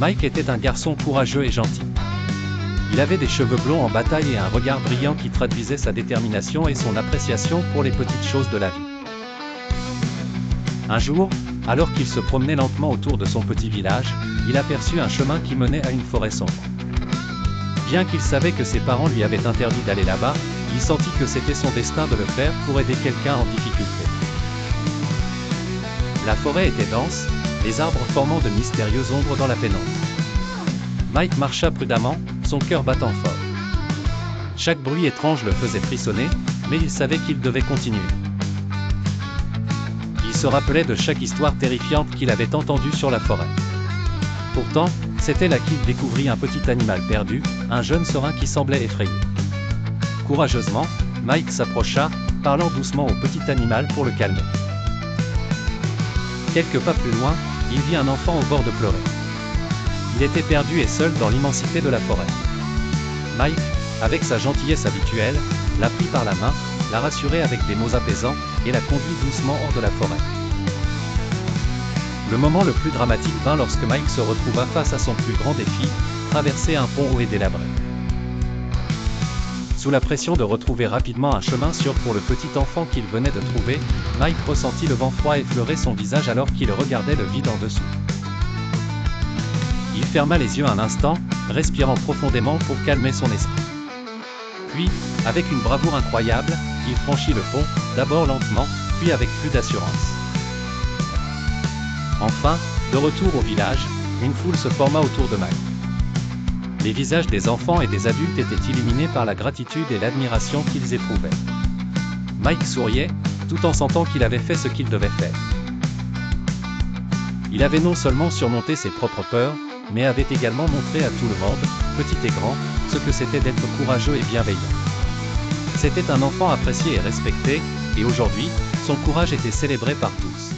Mike était un garçon courageux et gentil. Il avait des cheveux blonds en bataille et un regard brillant qui traduisait sa détermination et son appréciation pour les petites choses de la vie. Un jour, alors qu'il se promenait lentement autour de son petit village, il aperçut un chemin qui menait à une forêt sombre. Bien qu'il savait que ses parents lui avaient interdit d'aller là-bas, il sentit que c'était son destin de le faire pour aider quelqu'un en difficulté. La forêt était dense, les arbres formant de mystérieuses ombres dans la pénombre. Mike marcha prudemment, son cœur battant fort. Chaque bruit étrange le faisait frissonner, mais il savait qu'il devait continuer. Il se rappelait de chaque histoire terrifiante qu'il avait entendue sur la forêt. Pourtant, c'était là qu'il découvrit un petit animal perdu, un jeune serin qui semblait effrayé. Courageusement, Mike s'approcha, parlant doucement au petit animal pour le calmer. Quelques pas plus loin, il vit un enfant au bord de pleurer. Il était perdu et seul dans l'immensité de la forêt. Mike, avec sa gentillesse habituelle, la prit par la main, la rassurait avec des mots apaisants, et la conduit doucement hors de la forêt. Le moment le plus dramatique vint lorsque Mike se retrouva face à son plus grand défi, traverser un pont haut et délabré. Sous la pression de retrouver rapidement un chemin sûr pour le petit enfant qu'il venait de trouver, Mike ressentit le vent froid effleurer son visage alors qu'il regardait le vide en dessous. Il ferma les yeux un instant, respirant profondément pour calmer son esprit. Puis, avec une bravoure incroyable, il franchit le pont, d'abord lentement, puis avec plus d'assurance. Enfin, de retour au village, une foule se forma autour de Mike. Les visages des enfants et des adultes étaient illuminés par la gratitude et l'admiration qu'ils éprouvaient. Mike souriait, tout en sentant qu'il avait fait ce qu'il devait faire. Il avait non seulement surmonté ses propres peurs, mais avait également montré à tout le monde, petit et grand, ce que c'était d'être courageux et bienveillant. C'était un enfant apprécié et respecté, et aujourd'hui, son courage était célébré par tous.